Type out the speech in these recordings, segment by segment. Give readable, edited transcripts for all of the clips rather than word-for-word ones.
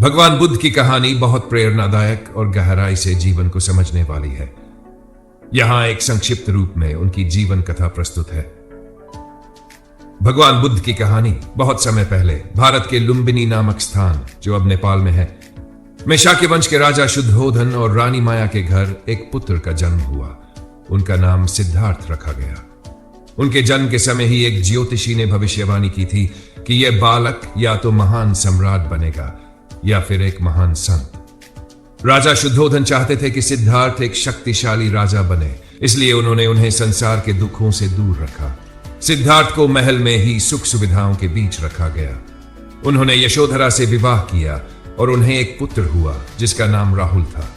भगवान बुद्ध की कहानी बहुत प्रेरणादायक और गहराई से जीवन को समझने वाली है। यहां एक संक्षिप्त रूप में उनकी जीवन कथा प्रस्तुत है। भगवान बुद्ध की कहानी बहुत समय पहले भारत के लुम्बिनी नामक स्थान, जो अब नेपाल में शाक्य वंश के राजा शुद्धोधन और रानी माया के घर एक पुत्र का जन्म हुआ। उनका नाम सिद्धार्थ रखा गया। उनके जन्म के समय ही एक ज्योतिषी ने भविष्यवाणी की थी कि यह बालक या तो महान सम्राट बनेगा या फिर एक महान संत। राजा शुद्धोधन चाहते थे कि सिद्धार्थ एक शक्तिशाली राजा बने, इसलिए उन्होंने उन्हें संसार के दुखों से दूर रखा। सिद्धार्थ को महल में ही सुख सुविधाओं के बीच रखा गया। उन्होंने यशोधरा से विवाह किया और उन्हें एक पुत्र हुआ जिसका नाम राहुल था।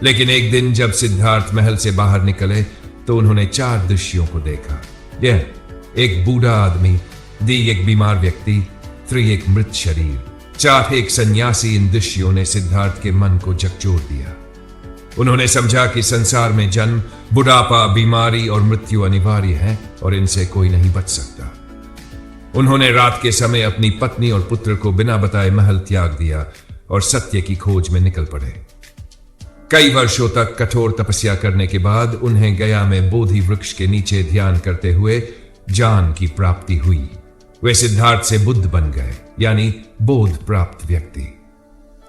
लेकिन एक दिन जब सिद्धार्थ महल से बाहर निकले तो उन्होंने 4 दृश्यों को देखा। यह एक बूढ़ा आदमी, दी एक बीमार व्यक्ति, 3 एक मृत शरीर, 4 एक सन्यासी। इन दृश्यों ने सिद्धार्थ के मन को झकझोर दिया। उन्होंने समझा कि संसार में जन्म, बुढ़ापा, बीमारी और मृत्यु अनिवार्य है और इनसे कोई नहीं बच सकता। उन्होंने रात के समय अपनी पत्नी और पुत्र को बिना बताए महल त्याग दिया और सत्य की खोज में निकल पड़े। कई वर्षों तक कठोर तपस्या करने के बाद उन्हें गया में बोधि वृक्ष के नीचे ध्यान करते हुए ज्ञान की प्राप्ति हुई। वे सिद्धार्थ से बुद्ध बन गए, यानी बोध प्राप्त व्यक्ति।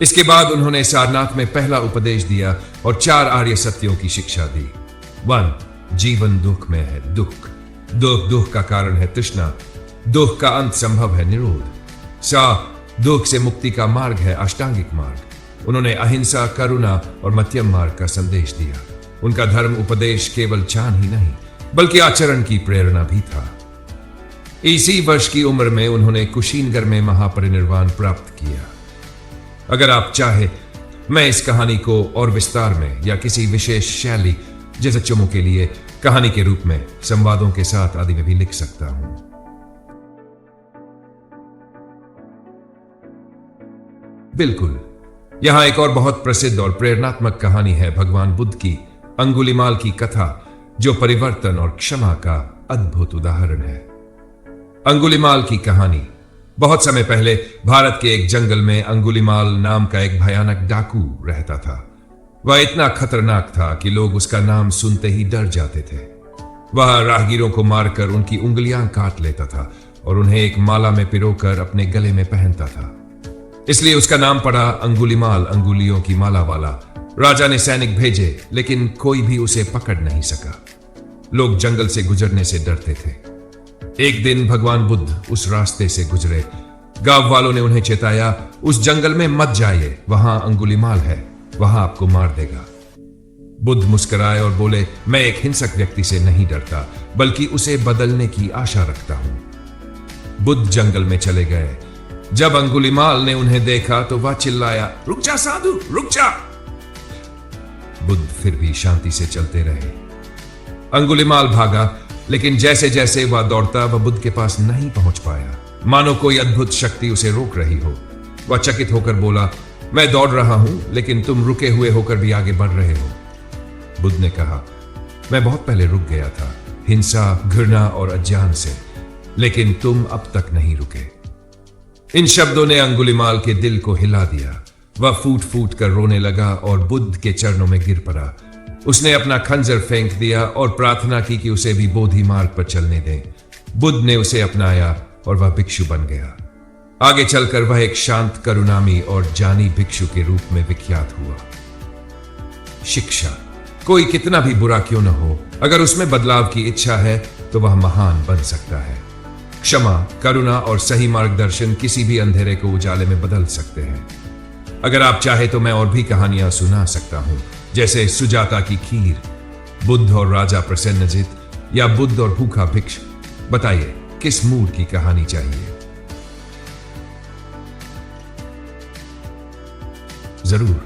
इसके बाद उन्होंने सारनाथ में पहला उपदेश दिया और 4 आर्य सत्यों की शिक्षा दी। 1. जीवन दुख में है, दुख का कारण है तृष्णा, दुख का अंत संभव है निरोध। दुख से मुक्ति का मार्ग है अष्टांगिक मार्ग। उन्होंने अहिंसा, करुणा और मध्यम मार्ग का संदेश दिया। उनका धर्म उपदेश केवल ज्ञान ही नहीं बल्कि आचरण की प्रेरणा भी था। इसी वर्ष की उम्र में उन्होंने कुशीनगर में महापरिनिर्वाण प्राप्त किया। अगर आप चाहे, मैं इस कहानी को और विस्तार में या किसी विशेष शैली जैसे चुमों के लिए कहानी के रूप में संवादों के साथ आदि में भी लिख सकता हूं। बिल्कुल, यहां एक और बहुत प्रसिद्ध और प्रेरणात्मक कहानी है भगवान बुद्ध की, अंगुलिमाल की कथा, जो परिवर्तन और क्षमा का अद्भुत उदाहरण है। अंगुलिमाल की कहानी। बहुत समय पहले भारत के एक जंगल में अंगुलिमाल नाम का एक भयानक डाकू रहता था। वह इतना खतरनाक था कि लोग उसका नाम सुनते ही डर जाते थे। वह राहगीरों को मारकर उनकी उंगलियां काट लेता था और उन्हें एक माला में पिरोकर अपने गले में पहनता था। इसलिए उसका नाम पड़ा अंगुलिमाल, अंगुलियों की माला वाला। राजा ने सैनिक भेजे, लेकिन कोई भी उसे पकड़ नहीं सका। लोग जंगल से गुजरने से डरते थे। एक दिन भगवान बुद्ध उस रास्ते से गुजरे। गांव वालों ने उन्हें चेताया, उस जंगल में मत जाइए, वहां अंगुलिमाल है, वहां आपको मार देगा। बुद्ध मुस्कुराए और बोले, मैं एक हिंसक व्यक्ति से नहीं डरता, बल्कि उसे बदलने की आशा रखता हूं। बुद्ध जंगल में चले गए। जब अंगुलिमाल ने उन्हें देखा तो वह चिल्लाया, रुक जा साधु, रुक जा। बुद्ध फिर भी शांति से चलते रहे। अंगुलिमाल भागा, लेकिन जैसे जैसे वह दौड़ता वह बुद्ध के पास नहीं पहुंच पाया, मानो कोई अद्भुत शक्ति उसे रोक रही हो। वह चकित होकर बोला, मैं दौड़ रहा हूं, लेकिन तुम रुके हुए होकर भी आगे बढ़ रहे हो। बुद्ध ने कहा, मैं बहुत पहले रुक गया था, हिंसा, घृणा और अज्ञान से, लेकिन तुम अब तक नहीं रुके। इन शब्दों ने अंगुलिमाल के दिल को हिला दिया। वह फूट फूट कर रोने लगा और बुद्ध के चरणों में गिर पड़ा। उसने अपना खंजर फेंक दिया और प्रार्थना की कि उसे भी बोधि मार्ग पर चलने दें। बुद्ध ने उसे अपनाया और वह भिक्षु बन गया। आगे चलकर वह एक शांत, करुणामी और जानी भिक्षु के रूप में विख्यात हुआ। शिक्षा। कोई कितना भी बुरा क्यों न हो, अगर उसमें बदलाव की इच्छा है तो वह महान बन सकता है। क्षमा, करुणा और सही मार्गदर्शन किसी भी अंधेरे को उजाले में बदल सकते हैं। अगर आप चाहे तो मैं और भी कहानियां सुना सकता हूं, जैसे सुजाता की खीर, बुद्ध और राजा प्रसन्नजित, या बुद्ध और भूखा भिक्ष। बताइए, किस मूड की कहानी चाहिए? जरूर।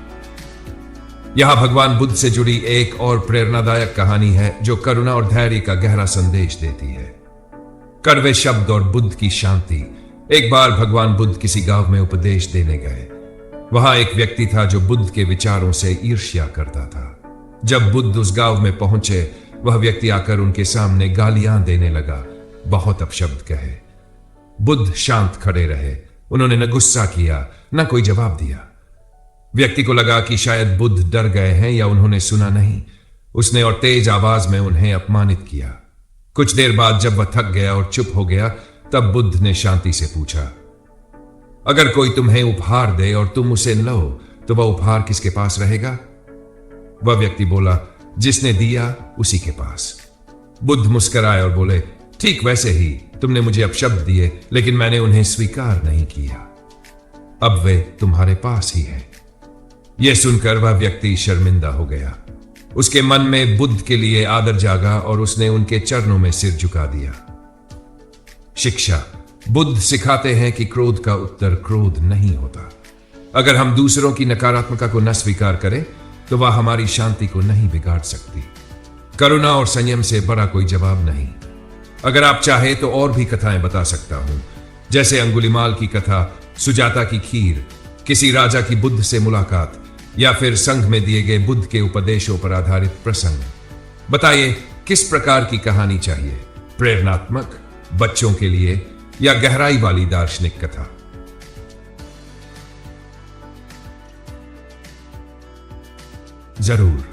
यहां भगवान बुद्ध से जुड़ी एक और प्रेरणादायक कहानी है जो करुणा और धैर्य का गहरा संदेश देती है। कड़वे शब्द और बुद्ध की शांति। एक बार भगवान बुद्ध किसी गांव में उपदेश देने गए। वहां एक व्यक्ति था जो बुद्ध के विचारों से ईर्ष्या करता था। जब बुद्ध उस गांव में पहुंचे, वह व्यक्ति आकर उनके सामने गालियां देने लगा, बहुत अपशब्द कहे। बुद्ध शांत खड़े रहे उन्होंने न गुस्सा किया न कोई जवाब दिया। व्यक्ति को लगा कि शायद बुद्ध डर गए हैं या उन्होंने सुना नहीं। उसने और तेज आवाज में उन्हें अपमानित किया। कुछ देर बाद जब वह थक गया और चुप हो गया, तब बुद्ध ने शांति से पूछा, अगर कोई तुम्हें उपहार दे और तुम उसे लो तो वह उपहार किसके पास रहेगा? वह व्यक्ति बोला, जिसने दिया उसी के पास। बुद्ध मुस्कुराए और बोले, ठीक वैसे ही तुमने मुझे अपशब्द दिए, लेकिन मैंने उन्हें स्वीकार नहीं किया। अब वे तुम्हारे पास ही है। यह सुनकर वह व्यक्ति शर्मिंदा हो गया। उसके मन में बुद्ध के लिए आदर जागा और उसने उनके चरणों में सिर झुका दिया। शिक्षा। बुद्ध सिखाते हैं कि क्रोध का उत्तर क्रोध नहीं होता। अगर हम दूसरों की नकारात्मकता को न स्वीकार करें तो वह हमारी शांति को नहीं बिगाड़ सकती। करुणा और संयम से बड़ा कोई जवाब नहीं। अगर आप चाहे तो और भी कथाएं बता सकता हूं, जैसे अंगुलिमाल की कथा, सुजाता की खीर, किसी राजा की बुद्ध से मुलाकात, या फिर संघ में दिए गए बुद्ध के उपदेशों पर आधारित प्रसंग। बताइए किस प्रकार की कहानी चाहिए? प्रेरणात्मक, बच्चों के लिए, या गहराई वाली दार्शनिक कथा? जरूर।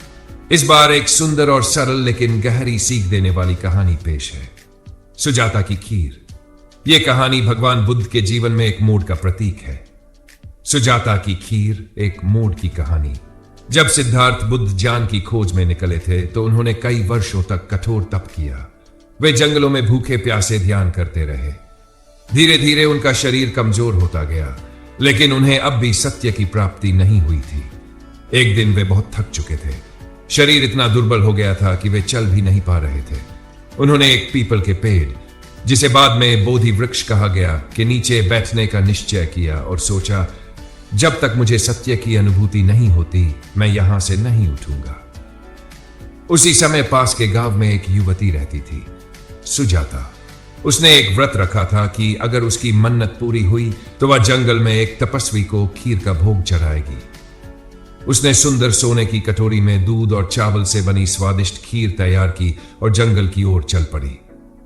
इस बार एक सुंदर और सरल लेकिन गहरी सीख देने वाली कहानी पेश है, सुजाता की खीर। यह कहानी भगवान बुद्ध के जीवन में एक मोड़ का प्रतीक है। सुजाता की खीर एक मोड़ की कहानी। जब सिद्धार्थ बुद्ध ज्ञान की खोज में निकले थे तो उन्होंने कई वर्षों तक कठोर तप किया। वे जंगलों में भूखे प्यासे ध्यान करते रहे। धीरे धीरे उनका शरीर कमजोर होता गया, लेकिन उन्हें अब भी सत्य की प्राप्ति नहीं हुई थी। एक दिन वे बहुत थक चुके थे। शरीर इतना दुर्बल हो गया था कि वे चल भी नहीं पा रहे थे। उन्होंने एक पीपल के पेड़, जिसे बाद में बोधि वृक्ष कहा गया, के नीचे बैठने का निश्चय किया और सोचा, जब तक मुझे सत्य की अनुभूति नहीं होती मैं यहां से नहीं उठूंगा। उसी समय पास के गांव में एक युवती रहती थी, सुजाता। उसने एक व्रत रखा था कि अगर उसकी मन्नत पूरी हुई तो वह जंगल में एक तपस्वी को खीर का भोग चढ़ाएगी। उसने सुंदर सोने की कटोरी में दूध और चावल से बनी स्वादिष्ट खीर तैयार की और जंगल की ओर चल पड़ी।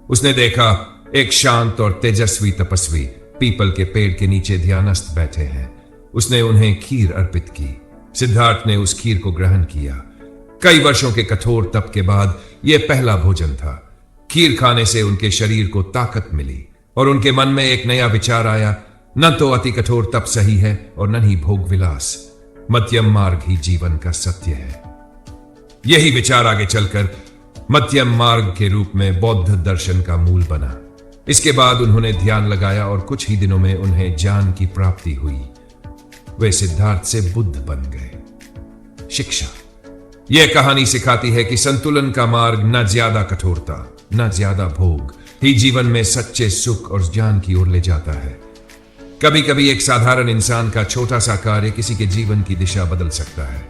उसने देखा एक शांत और तेजस्वी तपस्वी पीपल के पेड़ के नीचे ध्यानस्थ बैठे हैं। उसने उन्हें खीर अर्पित की। सिद्धार्थ ने उस खीर को ग्रहण किया। कई वर्षों के कठोर तप के बाद यह पहला भोजन था। खीर खाने से उनके शरीर को ताकत मिली और उनके मन में एक नया विचार आया, न तो अति कठोर तप सही है और न ही भोग विलास। मध्यम मार्ग ही जीवन का सत्य है। यही विचार आगे चलकर मध्यम मार्ग के रूप में बौद्ध दर्शन का मूल बना। इसके बाद उन्होंने ध्यान लगाया और कुछ ही दिनों में उन्हें ज्ञान की प्राप्ति हुई। वे सिद्धार्थ से बुद्ध बन गए। शिक्षा। यह कहानी सिखाती है कि संतुलन का मार्ग न ज्यादा कठोरता न ज्यादा भोग ही जीवन में सच्चे सुख और ज्ञान की ओर ले जाता है। कभी कभी एक साधारण इंसान का छोटा सा कार्य किसी के जीवन की दिशा बदल सकता है।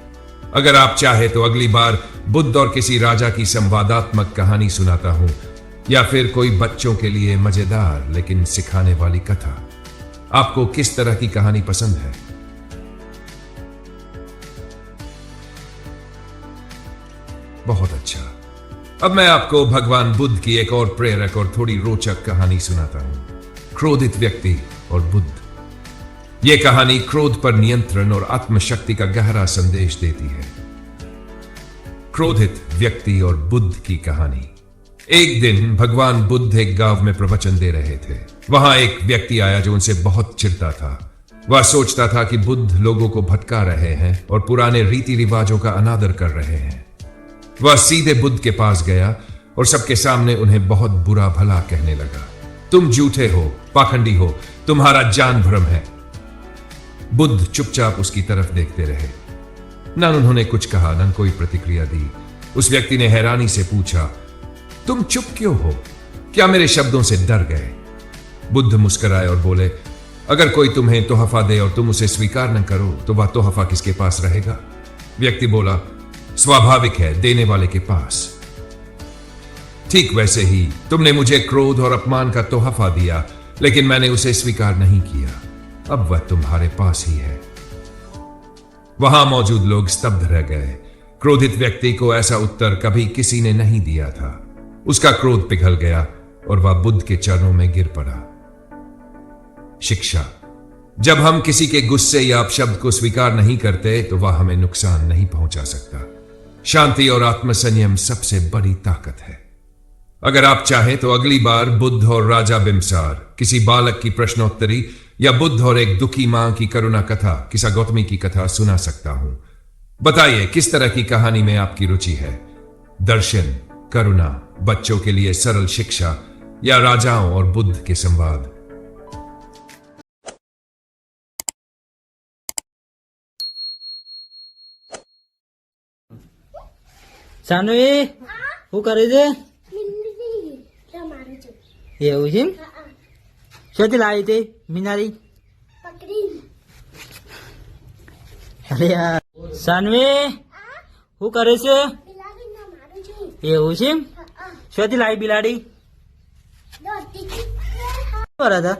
अगर आप चाहे तो अगली बार बुद्ध और किसी राजा की संवादात्मक कहानी सुनाता हूं, या फिर कोई बच्चों के लिए मजेदार लेकिन सिखाने वाली कथा। आपको किस तरह की कहानी पसंद है? बहुत अच्छा। अब मैं आपको भगवान बुद्ध की एक और प्रेरक और थोड़ी रोचक कहानी सुनाता हूं, क्रोधित व्यक्ति और बुद्ध। यह कहानी क्रोध पर नियंत्रण और आत्मशक्ति का गहरा संदेश देती है। क्रोधित व्यक्ति और बुद्ध की कहानी। एक दिन भगवान बुद्ध एक गांव में प्रवचन दे रहे थे। वहां एक व्यक्ति आया जो उनसे बहुत चिढ़ता था। वह सोचता था कि बुद्ध लोगों को भटका रहे हैं और पुराने रीति रिवाजों का अनादर कर रहे हैं। वह सीधे बुद्ध के पास गया और सबके सामने उन्हें बहुत बुरा भला कहने लगा। तुम झूठे हो, पाखंडी हो, तुम्हारा जान भ्रम है। बुद्ध चुपचाप उसकी तरफ देखते रहे। न उन्होंने कुछ कहा, न कोई प्रतिक्रिया दी। उस व्यक्ति ने हैरानी से पूछा, तुम चुप क्यों हो? क्या मेरे शब्दों से डर गए? बुद्ध मुस्कुराए और बोले, अगर कोई तुम्हें तोहफा दे और तुम उसे स्वीकार न करो तो वह तोहफा किसके पास रहेगा? व्यक्ति बोला, स्वाभाविक है, देने वाले के पास। ठीक वैसे ही तुमने मुझे क्रोध और अपमान का तोहफा दिया, लेकिन मैंने उसे स्वीकार नहीं किया। अब वह तुम्हारे पास ही है। वहां मौजूद लोग स्तब्ध रह गए। क्रोधित व्यक्ति को ऐसा उत्तर कभी किसी ने नहीं दिया था। उसका क्रोध पिघल गया और वह बुद्ध के चरणों में गिर पड़ा। शिक्षा। जब हम किसी के गुस्से या अपशब्द को स्वीकार नहीं करते तो वह हमें नुकसान नहीं पहुंचा सकता। शांति और आत्मसंयम सबसे बड़ी ताकत है। अगर आप चाहें तो अगली बार बुद्ध और राजा बिम्सार, किसी बालक की प्रश्नोत्तरी या बुद्ध और एक दुखी मां की करुणा कथा, किसा गौतमी की कथा सुना सकता हूं। बताइए किस तरह की कहानी में आपकी रुचि है? दर्शन, करुणा, बच्चों के लिए सरल शिक्षा या राजाओं और बुद्ध के संवाद? સાનવી શું કરે છે? એવું છે? શેથી લાવી તે મીનારી? અરે યાર સાનવી શું કરે છે? એવું છે? શેથી લાવી બિલાડી? શું કરે છે?